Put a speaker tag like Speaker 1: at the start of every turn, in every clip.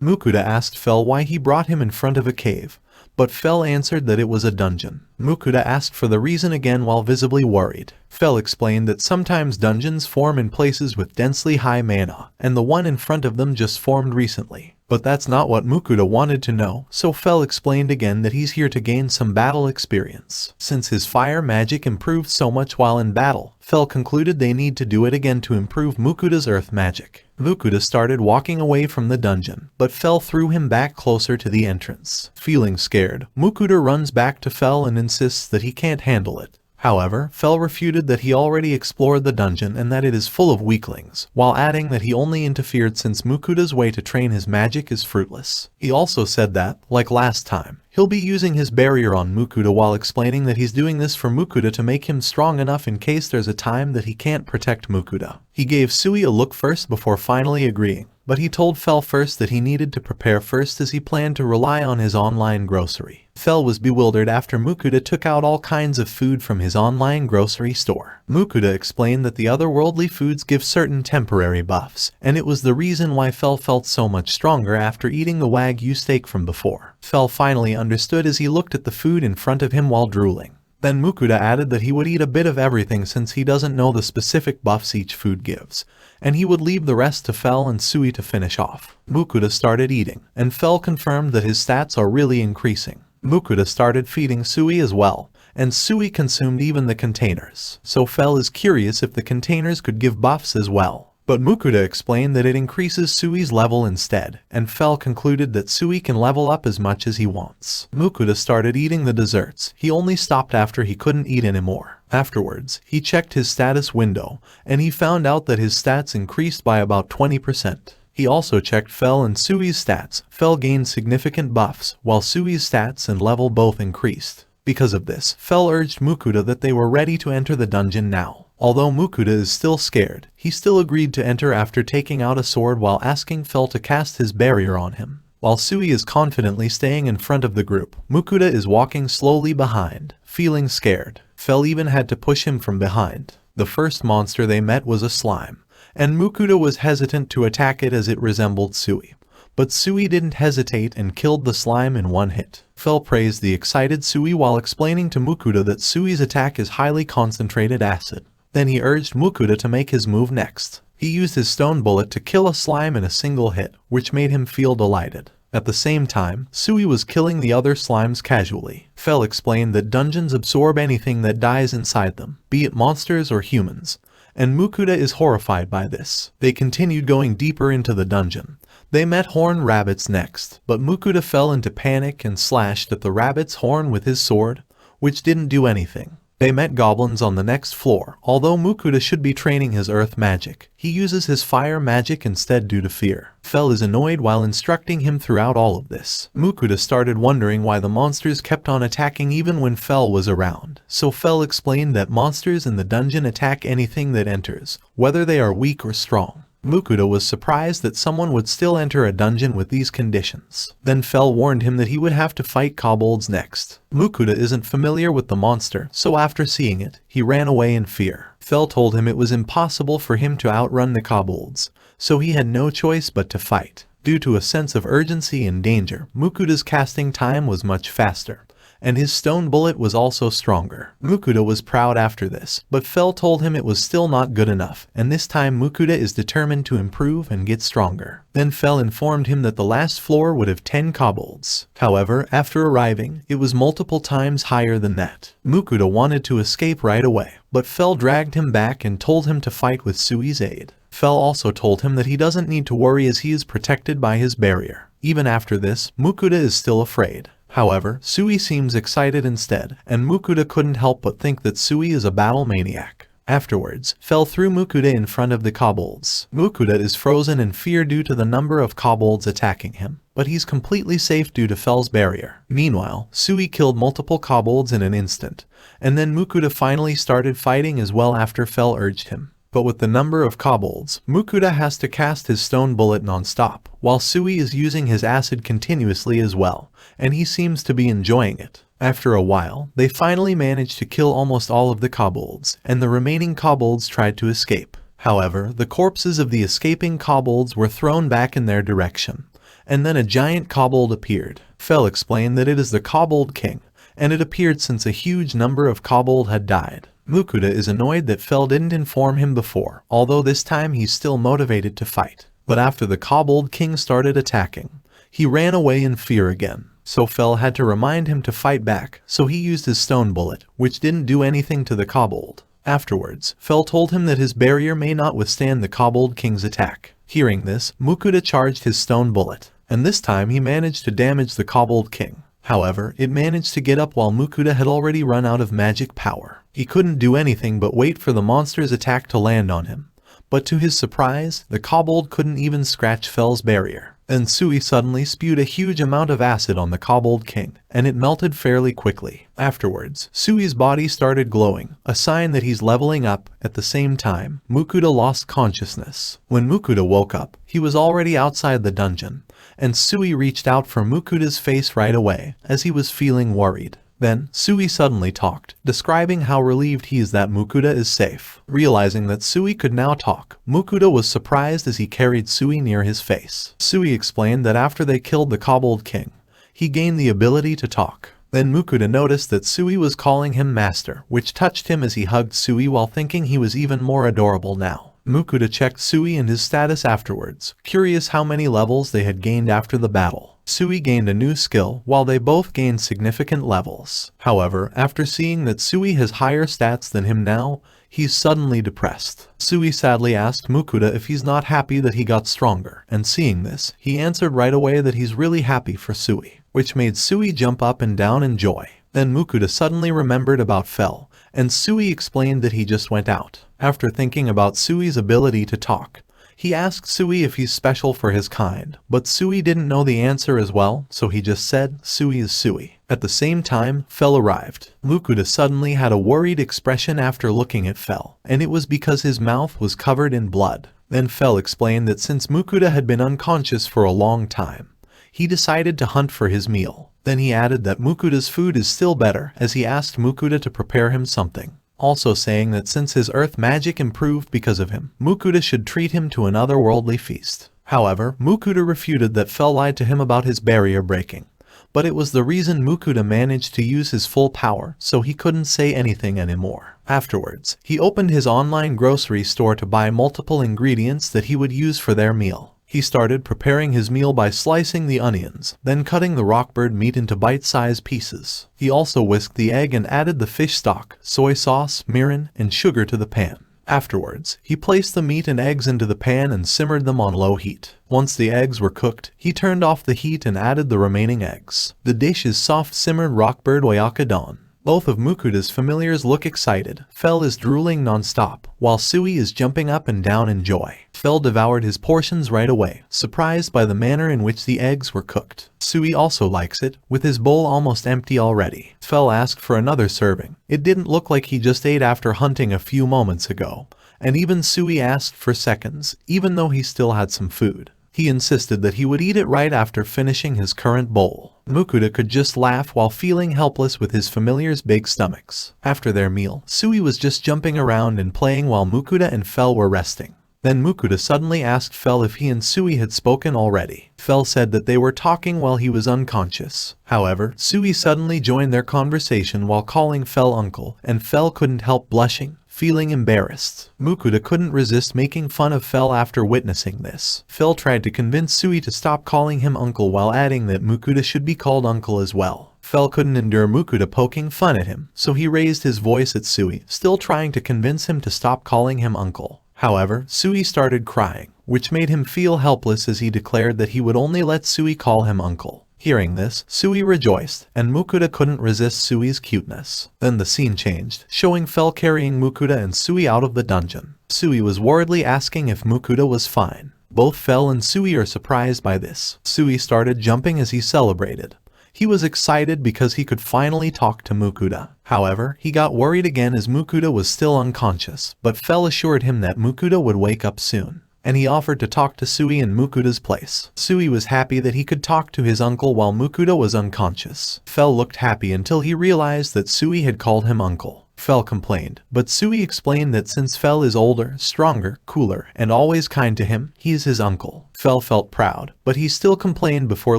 Speaker 1: Mukuda asked Fel why he brought him in front of a cave, but Fel answered that it was a dungeon. Mukuda asked for the reason again while visibly worried. Fel explained that sometimes dungeons form in places with densely high mana, and the one in front of them just formed recently. But that's not what Mukuda wanted to know, so Fel explained again that he's here to gain some battle experience. Since his fire magic improved so much while in battle, Fel concluded they need to do it again to improve Mukuda's earth magic. Mukuda started walking away from the dungeon, but Fel threw him back closer to the entrance. Feeling scared, Mukuda runs back to Fel and insists that he can't handle it. However, Fel refuted that he already explored the dungeon and that it is full of weaklings, while adding that he only interfered since Mukuda's way to train his magic is fruitless. He also said that, like last time, he'll be using his barrier on Mukuda while explaining that he's doing this for Mukuda to make him strong enough in case there's a time that he can't protect Mukuda. He gave Sui a look first before finally agreeing, but he told Fel first that he needed to prepare first as he planned to rely on his online grocery. Fel was bewildered after Mukuda took out all kinds of food from his online grocery store. Mukuda explained that the otherworldly foods give certain temporary buffs, and it was the reason why Fel felt so much stronger after eating the Wagyu steak from before. Fel finally understood as he looked at the food in front of him while drooling. Then Mukuda added that he would eat a bit of everything since he doesn't know the specific buffs each food gives, and he would leave the rest to Fel and Sui to finish off. Mukuda started eating, and Fel confirmed that his stats are really increasing. Mukuda started feeding Sui as well, and Sui consumed even the containers. So Fel is curious if the containers could give buffs as well. But Mukuda explained that it increases Sui's level instead, and Fel concluded that Sui can level up as much as he wants. Mukuda started eating the desserts. He only stopped after he couldn't eat anymore. Afterwards, he checked his status window, and he found out that his stats increased by about 20%. He also checked Fel and Sui's stats. Fel gained significant buffs, while Sui's stats and level both increased. Because of this, Fel urged Mukuda that they were ready to enter the dungeon now. Although Mukuda is still scared, he still agreed to enter after taking out a sword while asking Fel to cast his barrier on him. While Sui is confidently staying in front of the group, Mukuda is walking slowly behind, feeling scared. Fel even had to push him from behind. The first monster they met was a slime, and Mukuda was hesitant to attack it as it resembled Sui. But Sui didn't hesitate and killed the slime in one hit. Fel praised the excited Sui while explaining to Mukuda that Sui's attack is highly concentrated acid. Then he urged Mukuda to make his move next. He used his stone bullet to kill a slime in a single hit, which made him feel delighted. At the same time, Sui was killing the other slimes casually. Fel explained that dungeons absorb anything that dies inside them, be it monsters or humans, and Mukuda is horrified by this. They continued going deeper into the dungeon. They met horned rabbits next, but Mukuda fell into panic and slashed at the rabbit's horn with his sword, which didn't do anything. They met goblins on the next floor. Although Mukuda should be training his earth magic, he uses his fire magic instead due to fear. Fel is annoyed while instructing him throughout all of this. Mukuda started wondering why the monsters kept on attacking even when Fel was around. So Fel explained that monsters in the dungeon attack anything that enters, whether they are weak or strong. Mukuda was surprised that someone would still enter a dungeon with these conditions. Then Fel warned him that he would have to fight kobolds next. Mukuda isn't familiar with the monster, so after seeing it, he ran away in fear. Fel told him it was impossible for him to outrun the kobolds, so he had no choice but to fight. Due to a sense of urgency and danger, Mukuda's casting time was much faster, and his stone bullet was also stronger. Mukuda was proud after this, but Fel told him it was still not good enough, and this time Mukuda is determined to improve and get stronger. Then Fel informed him that the last floor would have 10 kobolds. However, after arriving, it was multiple times higher than that. Mukuda wanted to escape right away, but Fel dragged him back and told him to fight with Sui's aid. Fel also told him that he doesn't need to worry as he is protected by his barrier. Even after this, Mukuda is still afraid. However, Sui seems excited instead, and Mukuda couldn't help but think that Sui is a battle maniac. Afterwards, Fel threw Mukuda in front of the kobolds. Mukuda is frozen in fear due to the number of kobolds attacking him, but he's completely safe due to Fel's barrier. Meanwhile, Sui killed multiple kobolds in an instant, and then Mukuda finally started fighting as well after Fel urged him. But with the number of kobolds, Mukuda has to cast his stone bullet non-stop, while Sui is using his acid continuously as well, and he seems to be enjoying it. After a while, they finally managed to kill almost all of the kobolds, and the remaining kobolds tried to escape. However, the corpses of the escaping kobolds were thrown back in their direction, and then a giant kobold appeared. Fel explained that it is the kobold king, and it appeared since a huge number of kobold had died. Mukuda is annoyed that Fel didn't inform him before, although this time he's still motivated to fight. But after the kobold king started attacking, he ran away in fear again. So Fel had to remind him to fight back, so he used his stone bullet, which didn't do anything to the kobold. Afterwards, Fel told him that his barrier may not withstand the kobold king's attack. Hearing this, Mukuda charged his stone bullet, and this time he managed to damage the kobold king. However, it managed to get up while Mukuda had already run out of magic power. He couldn't do anything but wait for the monster's attack to land on him. But to his surprise, the kobold couldn't even scratch Fel's barrier. Then Sui suddenly spewed a huge amount of acid on the kobold king, and it melted fairly quickly. Afterwards, Sui's body started glowing, a sign that he's leveling up. At the same time, Mukuda lost consciousness. When Mukuda woke up, he was already outside the dungeon, and Sui reached out for Mukuda's face right away, as he was feeling worried. Then, Sui suddenly talked, describing how relieved he is that Mukuda is safe. Realizing that Sui could now talk, Mukuda was surprised as he carried Sui near his face. Sui explained that after they killed the kobold king, he gained the ability to talk. Then Mukuda noticed that Sui was calling him master, which touched him as he hugged Sui while thinking he was even more adorable now. Mukuda checked Sui and his status afterwards, curious how many levels they had gained after the battle. Sui gained a new skill, while they both gained significant levels. However, after seeing that Sui has higher stats than him now, he's suddenly depressed. Sui sadly asked Mukuda if he's not happy that he got stronger, and seeing this, he answered right away that he's really happy for Sui, which made Sui jump up and down in joy. Then Mukuda suddenly remembered about Fel, and Sui explained that he just went out. After thinking about Sui's ability to talk, he asked Sui if he's special for his kind, but Sui didn't know the answer as well, so he just said, Sui is Sui. At the same time, Fel arrived. Mukuda suddenly had a worried expression after looking at Fel, and it was because his mouth was covered in blood. Then Fel explained that since Mukuda had been unconscious for a long time, he decided to hunt for his meal. Then he added that Mukuda's food is still better, as he asked Mukuda to prepare him something. Also saying that since his earth magic improved because of him, Mukuda should treat him to an otherworldly feast. However, Mukuda refuted that Fel lied to him about his barrier breaking. But it was the reason Mukuda managed to use his full power, so he couldn't say anything anymore. Afterwards, he opened his online grocery store to buy multiple ingredients that he would use for their meal. He started preparing his meal by slicing the onions, then cutting the rockbird meat into bite-sized pieces. He also whisked the egg and added the fish stock, soy sauce, mirin, and sugar to the pan. Afterwards, he placed the meat and eggs into the pan and simmered them on low heat. Once the eggs were cooked, he turned off the heat and added the remaining eggs. The dish is soft simmered rockbird oyakadon. Both of Mukuda's familiars look excited. Fel is drooling non-stop, while Sui is jumping up and down in joy. Fel devoured his portions right away, surprised by the manner in which the eggs were cooked. Sui also likes it, with his bowl almost empty already. Fel asked for another serving. It didn't look like he just ate after hunting a few moments ago, and even Sui asked for seconds, even though he still had some food. He insisted that he would eat it right after finishing his current bowl. Mukuda could just laugh while feeling helpless with his familiar's big stomachs. After their meal, Sui was just jumping around and playing while Mukuda and Fel were resting. Then Mukuda suddenly asked Fel if he and Sui had spoken already. Fel said that they were talking while he was unconscious. However, Sui suddenly joined their conversation while calling Fel uncle, and Fel couldn't help blushing, feeling embarrassed. Mukuda couldn't resist making fun of Fel after witnessing this. Fel tried to convince Sui to stop calling him uncle while adding that Mukuda should be called uncle as well. Fel couldn't endure Mukuda poking fun at him, so he raised his voice at Sui, still trying to convince him to stop calling him uncle. However, Sui started crying, which made him feel helpless as he declared that he would only let Sui call him uncle. Hearing this, Sui rejoiced, and Mukuda couldn't resist Sui's cuteness. Then the scene changed, showing Fel carrying Mukuda and Sui out of the dungeon. Sui was worriedly asking if Mukuda was fine. Both Fel and Sui are surprised by this. Sui started jumping as he celebrated. He was excited because he could finally talk to Mukuda. However, he got worried again as Mukuda was still unconscious, but Fel assured him that Mukuda would wake up soon, and he offered to talk to Sui in Mukuda's place. Sui was happy that he could talk to his uncle while Mukuda was unconscious. Fel looked happy until he realized that Sui had called him uncle. Fel complained, but Sui explained that since Fel is older, stronger, cooler, and always kind to him, he is his uncle. Fel felt proud, but he still complained before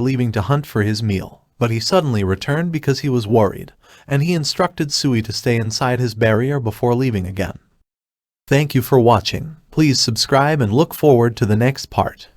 Speaker 1: leaving to hunt for his meal. But he suddenly returned because he was worried, and he instructed Sui to stay inside his barrier before leaving again. Thank you for watching. Please subscribe and look forward to the next part.